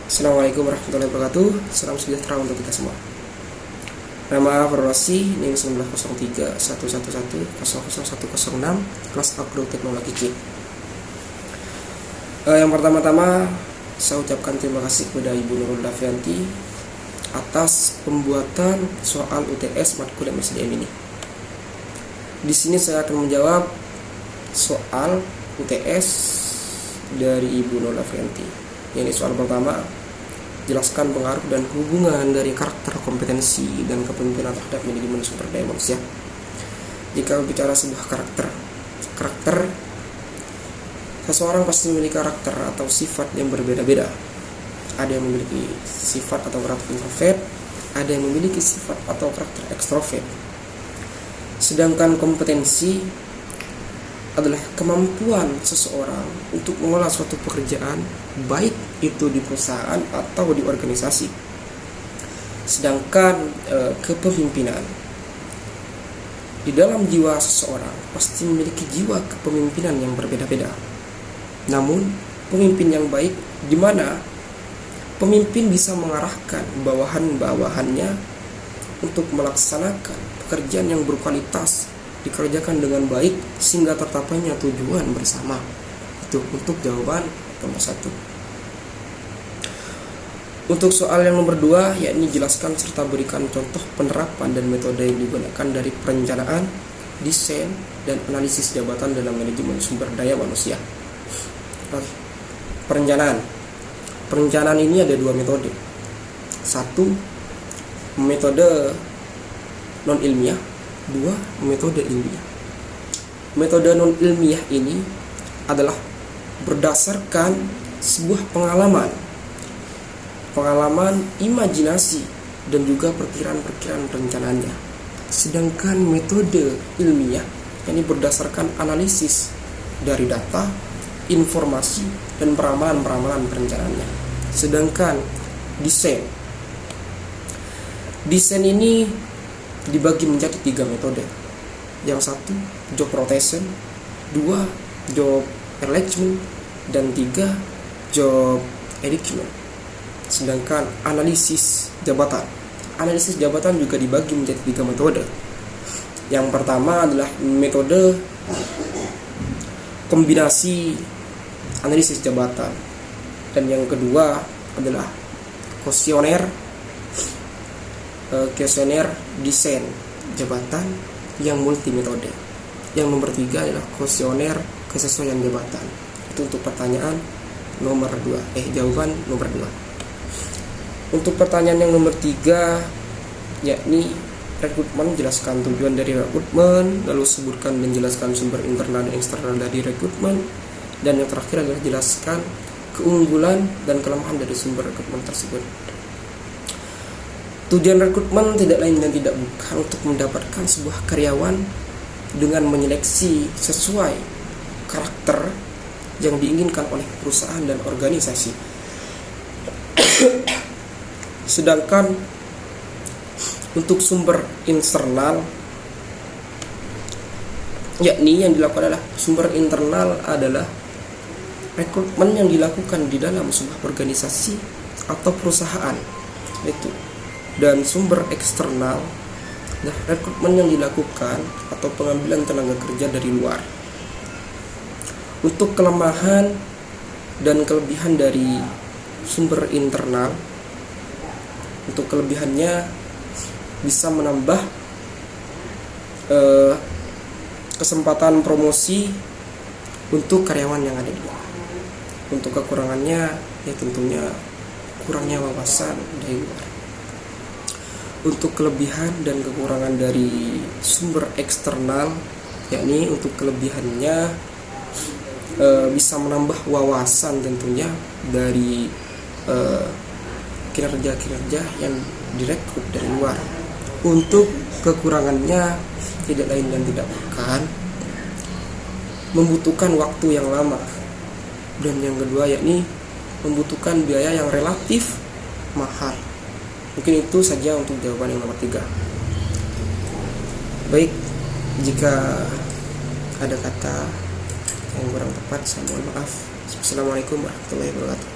Assalamualaikum warahmatullahi wabarakatuh. Salam sejahtera untuk kita semua. Nama Farwasi, NIM 1903 111 00106, kelas Agroteknologi C. Yang pertama-tama saya ucapkan terima kasih kepada Ibu Nurul Davianti atas pembuatan soal UTS matkul MSDM ini. Di sini saya akan menjawab soal UTS dari Ibu Nurul Davianti. Ini soal pertama, jelaskan pengaruh dan hubungan dari karakter, kompetensi, dan kepemimpinan terhadap manajemen sumber daya manusia. Jika bicara sebuah karakter, seseorang pasti memiliki karakter atau sifat yang berbeda-beda. Ada yang memiliki sifat atau karakter introvert, ada yang memiliki sifat atau karakter ekstrovert. Sedangkan kompetensi adalah kemampuan seseorang untuk mengolah suatu pekerjaan, baik itu di perusahaan atau di organisasi. Sedangkan kepemimpinan, di dalam jiwa seseorang pasti memiliki jiwa kepemimpinan yang berbeda-beda. Namun pemimpin yang baik di mana pemimpin bisa mengarahkan bawahan-bawahannya untuk melaksanakan pekerjaan yang berkualitas, dikerjakan dengan baik sehingga tercapainya tujuan bersama. Itu untuk jawaban nomor 1. Untuk soal yang nomor 2, yakni jelaskan serta berikan contoh penerapan dan metode yang digunakan dari perencanaan, desain, dan analisis jabatan dalam manajemen sumber daya manusia. Perencanaan ini ada 2 metode. 1, metode non ilmiah. 2, metode ilmiah. Metode non ilmiah ini adalah berdasarkan sebuah pengalaman, imajinasi, dan juga perkiraan-perkiraan rencananya. Sedangkan metode ilmiah ini berdasarkan analisis dari data, informasi, dan peramalan-peramalan perencanaannya. Sedangkan desain ini dibagi menjadi 3 metode. Yang 1, job rotation, 2, job alignment, dan 3, job engagement. Sedangkan analisis jabatan juga dibagi menjadi 3 metode. Yang pertama adalah metode kombinasi analisis jabatan, dan yang kedua adalah kuesioner desain jabatan yang multi metode. Yang nomor 3 adalah kuesioner kesesuaian jabatan. Itu untuk pertanyaan nomor 2. Jawaban nomor 2. Untuk pertanyaan yang nomor 3, yakni rekrutmen, jelaskan tujuan dari rekrutmen, lalu sebutkan dan jelaskan sumber internal dan eksternal dari rekrutmen, dan yang terakhir adalah jelaskan keunggulan dan kelemahan dari sumber rekrutmen tersebut. Tujuan rekrutmen tidak lain dan tidak bukan untuk mendapatkan sebuah karyawan dengan menyeleksi sesuai karakter yang diinginkan oleh perusahaan dan organisasi. Sedangkan untuk sumber internal, yakni yang dilakukan adalah sumber internal adalah rekrutmen yang dilakukan di dalam sebuah organisasi atau perusahaan itu. Dan sumber eksternal, rekrutmen yang dilakukan atau pengambilan tenaga kerja dari luar. Untuk kelemahan dan kelebihan dari sumber internal, untuk kelebihannya bisa menambah kesempatan promosi untuk karyawan yang ada di luar. Untuk kekurangannya, ya tentunya kurangnya wawasan dari luar. Untuk kelebihan dan kekurangan dari sumber eksternal, yakni untuk kelebihannya bisa menambah wawasan tentunya dari kinerja-kinerja yang direkrut dari luar. Untuk kekurangannya tidak lain dan tidak bukan membutuhkan waktu yang lama, dan yang kedua yakni membutuhkan biaya yang relatif mahal. Mungkin itu saja untuk jawaban yang nomor 3. Baik, jika ada kata yang kurang tepat, saya mohon maaf. Assalamualaikum warahmatullahi wabarakatuh.